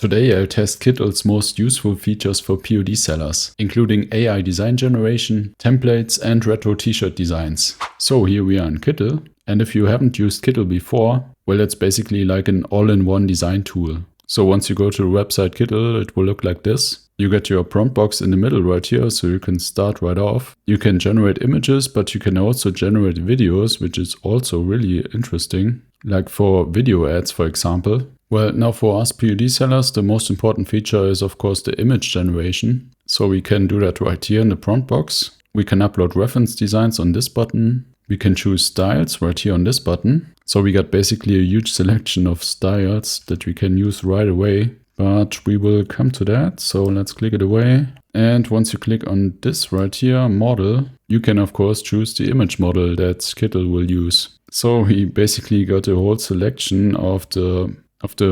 Today I'll test Kittl's most useful features for POD sellers, including AI design generation, templates and retro t-shirt designs. So here we are in Kittl, and if you haven't used Kittl before, well, it's basically like an all-in-one design tool. So once you go to the website Kittl, it will look like this. You get your prompt box in the middle right here, so you can start right off. You can generate images, but you can also generate videos, which is also really interesting, like for video ads, for example. Well, now for us POD sellers, the most important feature is of course the image generation. So we can do that right here in the prompt box. We can upload reference designs on this button. We can choose styles right here on this button. So we got basically a huge selection of styles that we can use right away. But we will come to that, so let's click it away. And once you click on this right here, model, you can of course choose the image model that Kittl will use. So we basically got a whole selection of the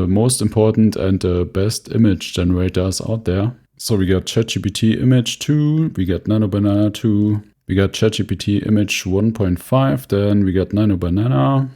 most important and the best image generators out there. So we got ChatGPT Image 2, we got NanoBanana 2, we got ChatGPT Image 1.5, then we got NanoBanana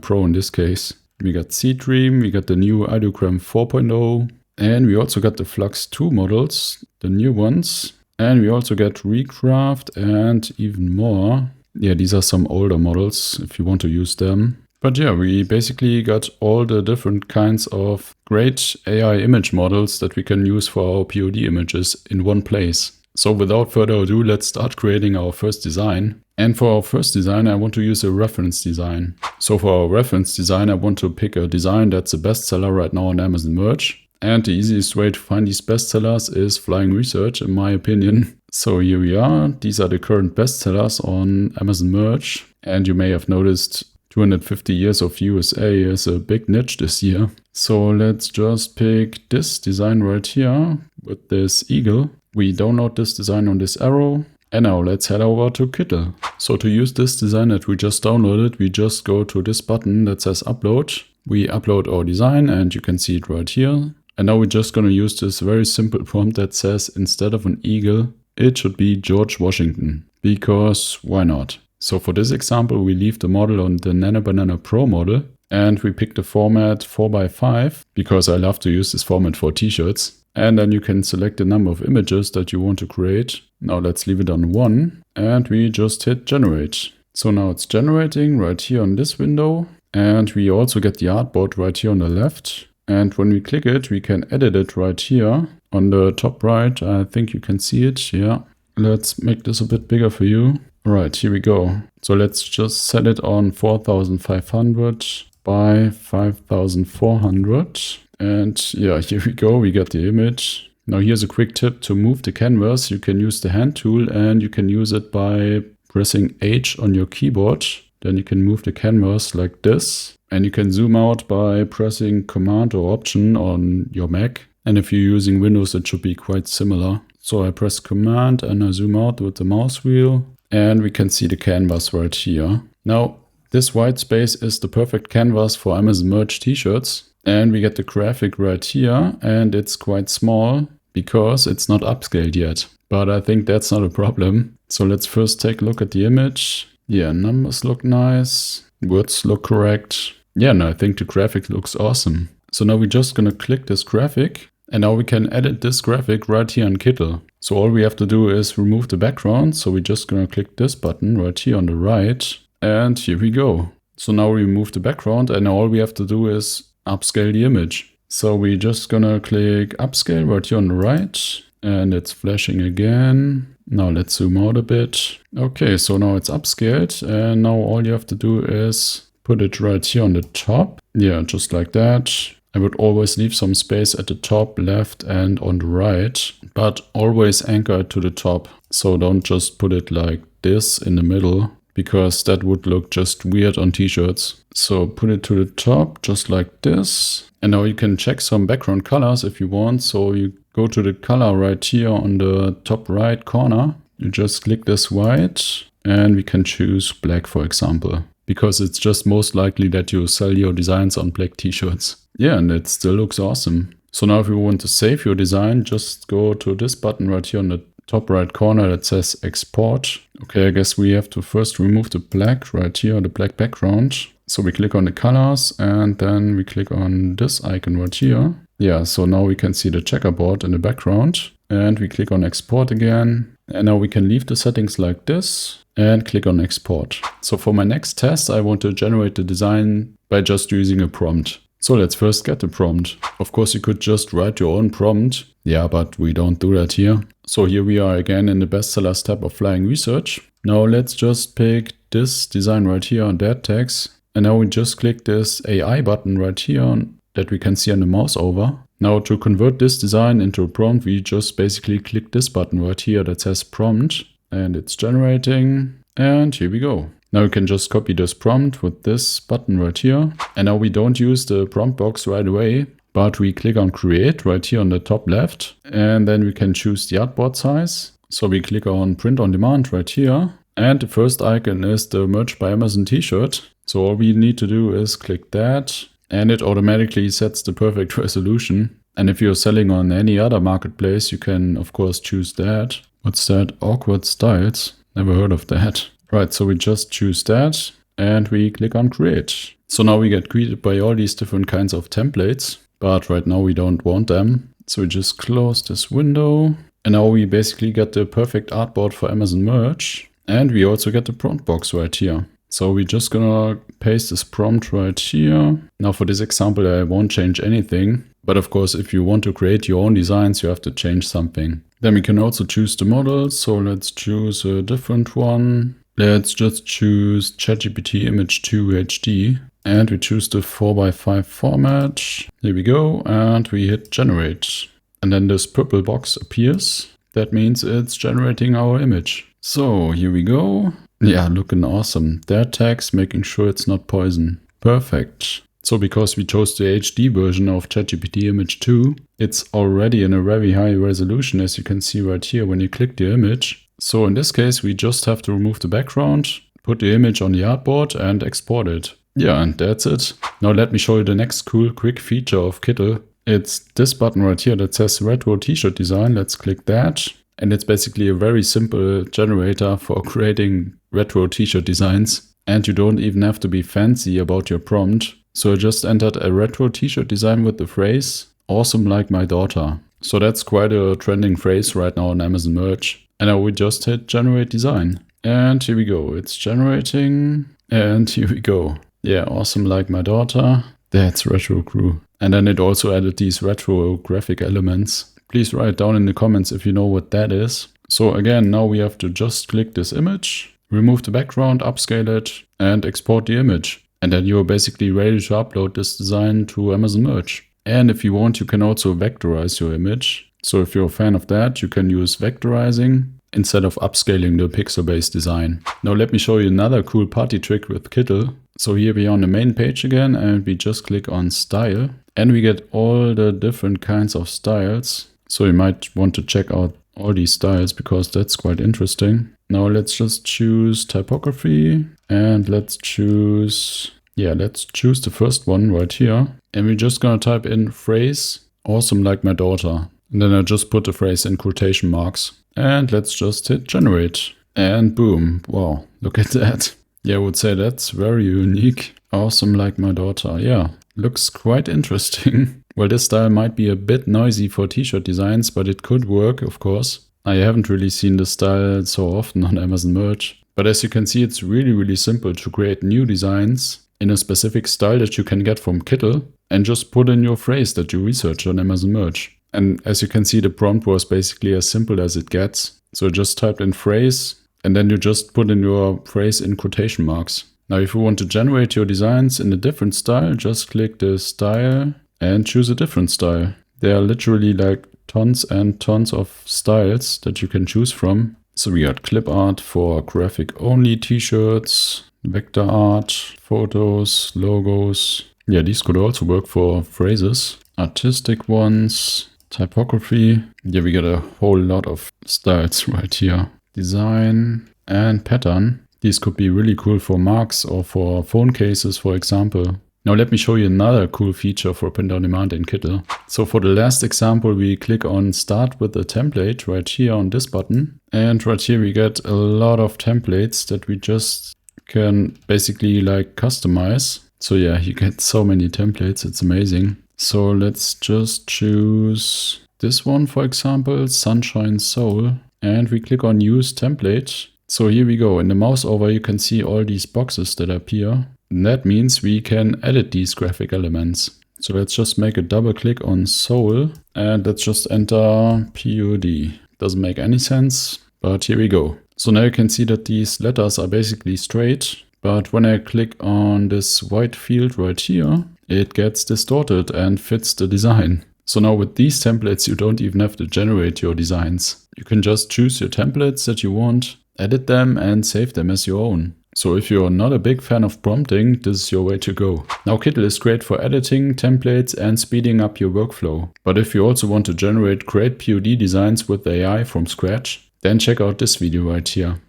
Pro in this case. We got Seedream, we got the new Ideogram 4.0, and we also got the Flux 2 models, the new ones. And we also get Recraft and even more. Yeah, these are some older models if you want to use them. But yeah, we basically got all the different kinds of great AI image models that we can use for our POD images in one place. So without further ado, let's start creating our first design. And for our first design, I want to use a reference design. So for our reference design, I want to pick a design that's a bestseller right now on Amazon Merch. And the easiest way to find these bestsellers is flying research, in my opinion. So here we are. These are the current bestsellers on Amazon Merch. And you may have noticed 250 years of USA is a big niche this year. So let's just pick this design right here with this eagle. We download this design on this arrow. And now let's head over to Kittl. So to use this design that we just downloaded, we just go to this button that says upload. We upload our design and you can see it right here. And now we're just going to use this very simple prompt that says instead of an eagle, it should be George Washington. Because why not? So for this example, we leave the model on the NanoBanana Pro model. And we pick the format 4x5 because I love to use this format for t-shirts. And then you can select the number of images that you want to create. Now let's leave it on 1 and we just hit generate. So now it's generating right here on this window. And we also get the artboard right here on the left. And when we click it, we can edit it right here on the top right. I think you can see it. Yeah. Let's make this a bit bigger for you. All right, here we go. So let's just set it on 4500 by 5400. And yeah, here we go, we got the image. Now here's a quick tip to move the canvas. You can use the hand tool and you can use it by pressing H on your keyboard. Then you can move the canvas like this. And you can zoom out by pressing Command or Option on your Mac. And if you're using Windows, it should be quite similar. So I press Command and I zoom out with the mouse wheel. And we can see the canvas right here. Now, this white space is the perfect canvas for Amazon Merch t-shirts. And we get the graphic right here, and it's quite small because it's not upscaled yet. But I think that's not a problem. So let's first take a look at the image. Yeah, numbers look nice. Words look correct. Yeah, and I think the graphic looks awesome. So now we're just gonna click this graphic. And now we can edit this graphic right here on Kittl. So all we have to do is remove the background. So we're just gonna click this button right here on the right. And here we go. So now we remove the background and now all we have to do is upscale the image. So we're just gonna click upscale right here on the right and it's flashing again. Now let's zoom out a bit. Okay, so now it's upscaled and now all you have to do is put it right here on the top. Yeah, just like that. I would always leave some space at the top, left and on the right, but always anchor it to the top. So don't just put it like this in the middle, because that would look just weird on t-shirts. So put it to the top, just like this. And now you can check some background colors if you want. So you go to the color right here on the top right corner. You just click this white and we can choose black, for example, because it's just most likely that you sell your designs on black t-shirts. Yeah, and it still looks awesome. So now if you want to save your design, just go to this button right here on the top right corner that says export. Okay, I guess we have to first remove the black right here, the black background. So we click on the colors and then we click on this icon right here. Yeah, so now we can see the checkerboard in the background, and we click on export again. And now we can leave the settings like this and click on export. So for my next test, I want to generate the design by just using a prompt. So let's first get the prompt. Of course, you could just write your own prompt. Yeah, but we don't do that here. So here we are again in the bestsellers tab of Flying Research. Now let's just pick this design right here on that text. And now we just click this AI button right here that we can see on the mouse over. Now to convert this design into a prompt, we just basically click this button right here that says prompt, and it's generating, and here we go. Now we can just copy this prompt with this button right here. And now we don't use the prompt box right away, but we click on create right here on the top left, and then we can choose the artboard size. So we click on print on demand right here. And the first icon is the Merch by Amazon t-shirt. So all we need to do is click that, and it automatically sets the perfect resolution. And if you're selling on any other marketplace, you can of course choose that. What's that? Awkward styles. Never heard of that. Right, so we just choose that and we click on create. So now we get greeted by all these different kinds of templates, but right now we don't want them. So we just close this window, and now we basically get the perfect artboard for Amazon merch. And we also get the prompt box right here. So we're just gonna paste this prompt right here. Now for this example, I won't change anything. But of course, if you want to create your own designs, you have to change something. Then we can also choose the model. So let's choose a different one. Let's just choose ChatGPT Image 2 HD. And we choose the 4x5 format. Here we go. And we hit generate. And then this purple box appears. That means it's generating our image. So here we go. Yeah, looking awesome. That text, making sure it's not poison. Perfect. So because we chose the HD version of ChatGPT Image 2, it's already in a very high resolution, as you can see right here when you click the image. So in this case, we just have to remove the background, put the image on the artboard and export it. Yeah, and that's it. Now let me show you the next cool quick feature of Kittl. It's this button right here that says retro t-shirt design. Let's click that. And it's basically a very simple generator for creating retro t-shirt designs. And you don't even have to be fancy about your prompt. So I just entered a retro t-shirt design with the phrase, awesome like my daughter. So that's quite a trending phrase right now on Amazon merch. And I would just hit generate design. And here we go, it's generating. And here we go. Yeah, awesome like my daughter. That's retro crew. And then it also added these retro graphic elements. Please write down in the comments if you know what that is. So again, now we have to just click this image, remove the background, upscale it, and export the image. And then you're basically ready to upload this design to Amazon merch. And if you want, you can also vectorize your image. So if you're a fan of that, you can use vectorizing instead of upscaling the pixel-based design. Now let me show you another cool party trick with Kittl. So here we are on the main page again, and we just click on style. And we get all the different kinds of styles. So you might want to check out all these styles because that's quite interesting. Now let's just choose typography, and let's choose the first one right here. And we're just gonna type in phrase, awesome like my daughter. And then I just put the phrase in quotation marks. And let's just hit generate. And boom, wow, look at that. Yeah, I would say that's very unique. Awesome like my daughter, yeah. Looks quite interesting. Well, this style might be a bit noisy for t-shirt designs, but it could work, of course. I haven't really seen this style so often on Amazon merch. But as you can see, it's really simple to create new designs in a specific style that you can get from Kittl and just put in your phrase that you researched on Amazon merch. And as you can see, the prompt was basically as simple as it gets. So just typed in phrase, and then you just put in your phrase in quotation marks. Now, if you want to generate your designs in a different style, just click the style and choose a different style. There are literally like tons and tons of styles that you can choose from. So we got clip art for graphic only t-shirts, vector art, photos, logos. Yeah, these could also work for phrases. Artistic ones, typography. Yeah, we got a whole lot of styles right here. Design and pattern. These could be really cool for marks or for phone cases, for example. Now let me show you another cool feature for print on demand in Kittl. So for the last example, we click on start with a template right here on this button. And right here we get a lot of templates that we just can basically like customize. So yeah, you get so many templates, it's amazing. So let's just choose this one, for example, Sunshine Soul, and we click on Use Template. So here we go. In the mouse over, you can see all these boxes that appear. And that means we can edit these graphic elements. So let's just make a double click on Soul and let's just enter PUD. Doesn't make any sense, but here we go. So now you can see that these letters are basically straight, but when I click on this white field right here, it gets distorted and fits the design. So now with these templates, you don't even have to generate your designs. You can just choose your templates that you want, edit them and save them as your own. So if you're not a big fan of prompting, this is your way to go. Now Kittl is great for editing templates and speeding up your workflow. But if you also want to generate great POD designs with AI from scratch, then check out this video right here.